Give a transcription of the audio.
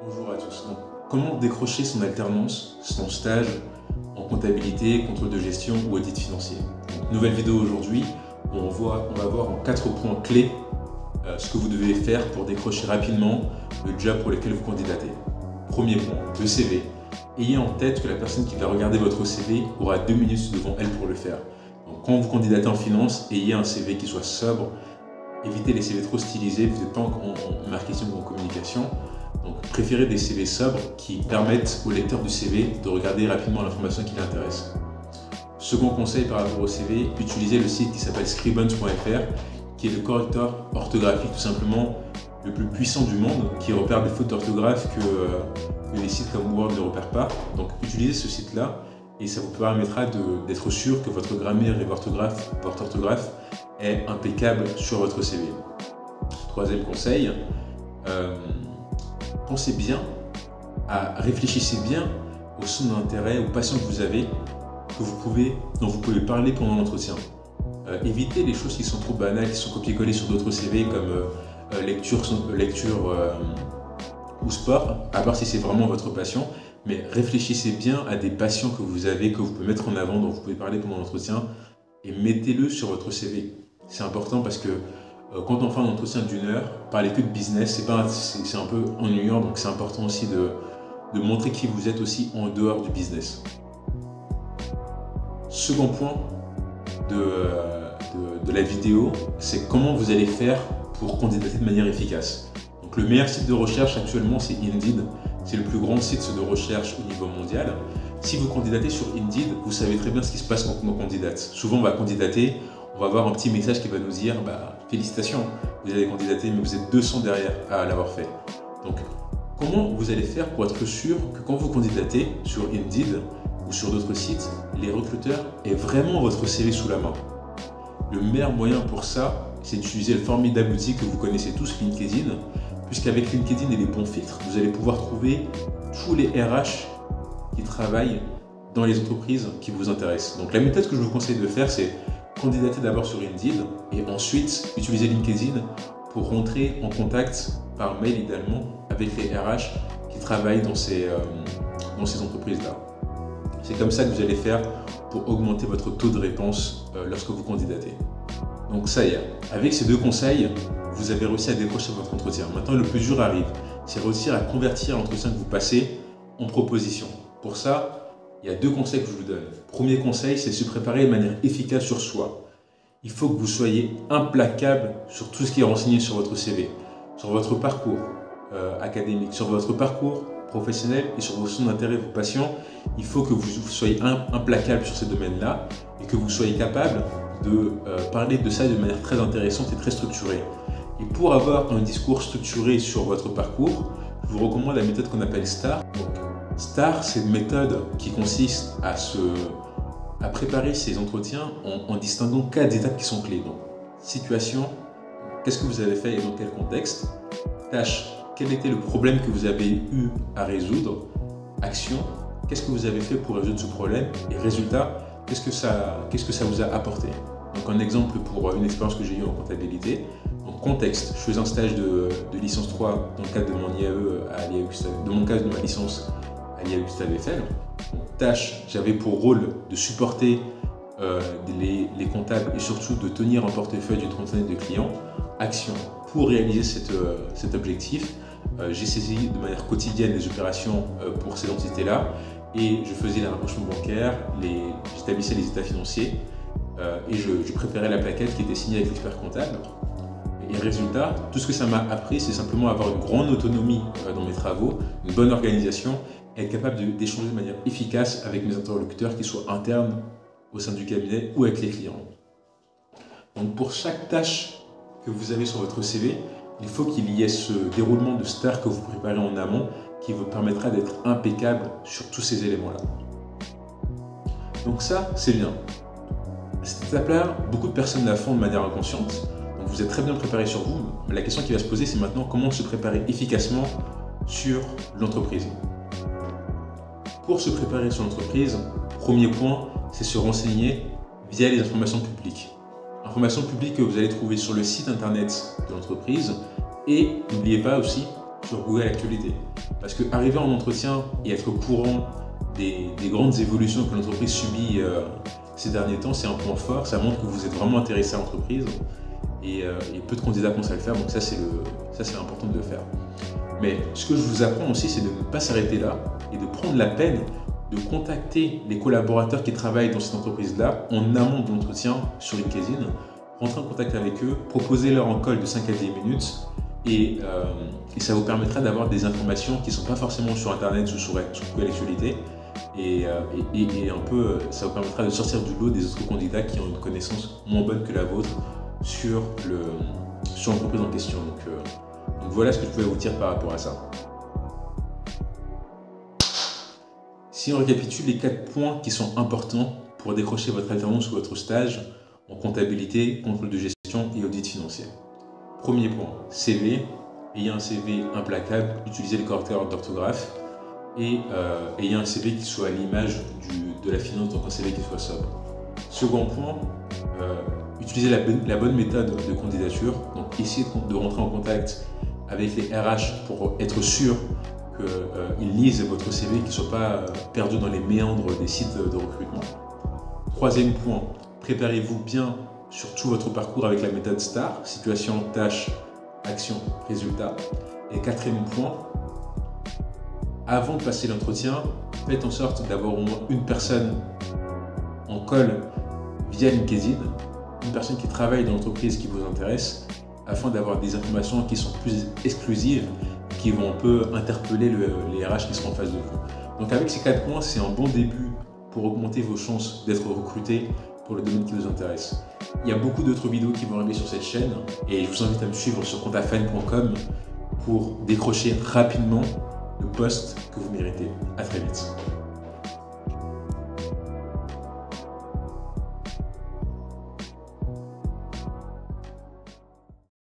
Bonjour à tous. Donc, comment décrocher son alternance, son stage en comptabilité, contrôle de gestion ou audit financier. Donc, nouvelle vidéo aujourd'hui, on va voir en 4 points clés ce que vous devez faire pour décrocher rapidement le job pour lequel vous candidatez. Premier point, le CV. Ayez en tête que la personne qui va regarder votre CV aura 2 minutes devant elle pour le faire. Donc, quand vous candidatez en finance, ayez un CV qui soit sobre. Évitez les CV trop stylisés, vous n'êtes pas en marketing ou en communication. Donc, préférez des CV sobres qui permettent au lecteur du CV de regarder rapidement l'information qui l'intéresse. Second conseil par rapport au CV, utilisez le site qui s'appelle scribons.fr, qui est le correcteur orthographique tout simplement le plus puissant du monde, qui repère des fautes d'orthographe que les sites comme Word ne repèrent pas. Donc, utilisez ce site-là et ça vous permettra d'être sûr que votre grammaire et votre orthographe est impeccable sur votre CV. Troisième conseil, pensez bien, réfléchissez bien au centre d'intérêt, aux passions que vous avez, dont vous pouvez parler pendant l'entretien. Évitez les choses qui sont trop banales, qui sont copiées-collées sur d'autres CV comme lecture ou sport, à part si c'est vraiment votre passion. Mais réfléchissez bien à des passions que vous avez, que vous pouvez mettre en avant, dont vous pouvez parler pendant l'entretien, et mettez-le sur votre CV. C'est important parce que quand on fait un entretien d'1 heure, parler que de business, c'est un peu ennuyant, donc c'est important aussi de montrer qui vous êtes aussi en dehors du business. Second point de la vidéo, c'est comment vous allez faire pour candidater de manière efficace. Donc le meilleur site de recherche actuellement, c'est Indeed. C'est le plus grand site de recherche au niveau mondial. Si vous candidatez sur Indeed, vous savez très bien ce qui se passe quand on candidate. Souvent, on va candidater, on va avoir un petit message qui va nous dire « Félicitations, vous avez candidaté, mais vous êtes 200 derrière à l'avoir fait. » Donc, comment vous allez faire pour être sûr que quand vous candidatez sur Indeed ou sur d'autres sites, les recruteurs aient vraiment votre CV sous la main? Le meilleur moyen pour ça, c'est d'utiliser le formidable outil que vous connaissez tous, LinkedIn, puisqu'avec LinkedIn et les bons filtres, vous allez pouvoir trouver tous les RH qui travaillent dans les entreprises qui vous intéressent. Donc la méthode que je vous conseille de faire, c'est candidater d'abord sur Indeed et ensuite utiliser LinkedIn pour rentrer en contact par mail idéalement avec les RH qui travaillent dans ces entreprises-là. C'est comme ça que vous allez faire pour augmenter votre taux de réponse lorsque vous candidatez. Donc ça y est, avec ces 2 conseils, vous avez réussi à décrocher votre entretien. Maintenant, le plus dur arrive, c'est réussir à convertir l'entretien que vous passez en proposition. Pour ça, il y a 2 conseils que je vous donne. Premier conseil, c'est se préparer de manière efficace sur soi. Il faut que vous soyez implacable sur tout ce qui est renseigné sur votre CV, sur votre parcours académique, sur votre parcours professionnel et sur vos centres d'intérêt, vos passions. Il faut que vous soyez implacable sur ces domaines-là et que vous soyez capable de parler de ça de manière très intéressante et très structurée. Et pour avoir un discours structuré sur votre parcours, je vous recommande la méthode qu'on appelle STAR. Donc, STAR, c'est une méthode qui consiste à préparer ces entretiens en distinguant 4 étapes qui sont clés. Donc, situation, qu'est-ce que vous avez fait et dans quel contexte? Tâche, quel était le problème que vous avez eu à résoudre? Action, qu'est-ce que vous avez fait pour résoudre ce problème? Et résultat, qu'est-ce que ça vous a apporté? Donc un exemple pour une expérience que j'ai eue en comptabilité. Donc contexte, je faisais un stage de licence 3 dans le cadre de mon IAE dans mon cadre de ma licence à l'IAE Gustave Eiffel. Donc, tâche, j'avais pour rôle de supporter les comptables et surtout de tenir un portefeuille d'une trentaine de clients. Action, pour réaliser cet objectif, j'ai saisi de manière quotidienne les opérations pour ces entités-là et je faisais les rapprochements bancaires, j'établissais les états financiers et je préparais la plaquette qui était signée avec l'expert comptable. Et résultat, tout ce que ça m'a appris, c'est simplement avoir une grande autonomie dans mes travaux, une bonne organisation et être capable d'échanger de manière efficace avec mes interlocuteurs, qu'ils soient internes au sein du cabinet ou avec les clients. Donc pour chaque tâche que vous avez sur votre CV, il faut qu'il y ait ce déroulement de STAR que vous préparez en amont qui vous permettra d'être impeccable sur tous ces éléments-là. Donc ça, c'est bien. À cette étape-là, beaucoup de personnes la font de manière inconsciente. Donc vous êtes très bien préparé sur vous. Mais la question qui va se poser, c'est maintenant comment se préparer efficacement sur l'entreprise. Pour se préparer sur l'entreprise, premier point, c'est se renseigner via les informations publiques. Informations publiques que vous allez trouver sur le site internet de l'entreprise. Et n'oubliez pas aussi sur Google Actualité. Parce que arriver en entretien et être au courant des grandes évolutions que l'entreprise subit ces derniers temps, c'est un point fort. Ça montre que vous êtes vraiment intéressé à l'entreprise et peu de candidats pensent à le faire, donc ça c'est important de le faire. Mais ce que je vous apprends aussi, c'est de ne pas s'arrêter là et de prendre la peine de contacter les collaborateurs qui travaillent dans cette entreprise-là en amont de l'entretien sur LinkedIn, rentrer en contact avec eux, proposer-leur un call de 5 à 10 minutes et ça vous permettra d'avoir des informations qui ne sont pas forcément sur Internet ou sur Google Actualité et un peu, ça vous permettra de sortir du lot des autres candidats qui ont une connaissance moins bonne que la vôtre sur l'entreprise en question. Donc voilà ce que je pouvais vous dire par rapport à ça. Si on récapitule les 4 points qui sont importants pour décrocher votre alternance ou votre stage en comptabilité, contrôle de gestion et audit financier. Premier point, CV. Ayez un CV implacable, utilisez le correcteur d'orthographe et ayez un CV qui soit à l'image de la finance, donc un CV qui soit sobre. Second point, utilisez la bonne méthode de candidature. Donc essayez de rentrer en contact avec les RH pour être sûr qu'ils lisent votre CV, qu'il ne soit pas perdu dans les méandres des sites de recrutement. Troisième point, préparez-vous bien sur tout votre parcours avec la méthode STAR, situation, tâche, action, résultat. Et quatrième point, avant de passer l'entretien, faites en sorte d'avoir au moins une personne en call via LinkedIn, une personne qui travaille dans l'entreprise qui vous intéresse, afin d'avoir des informations qui sont plus exclusives, qui vont un peu interpeller les RH qui seront en face de vous. Donc avec ces 4 points, c'est un bon début pour augmenter vos chances d'être recruté pour le domaine qui vous intéresse. Il y a beaucoup d'autres vidéos qui vont arriver sur cette chaîne et je vous invite à me suivre sur comptafan.com pour décrocher rapidement le poste que vous méritez. À très vite.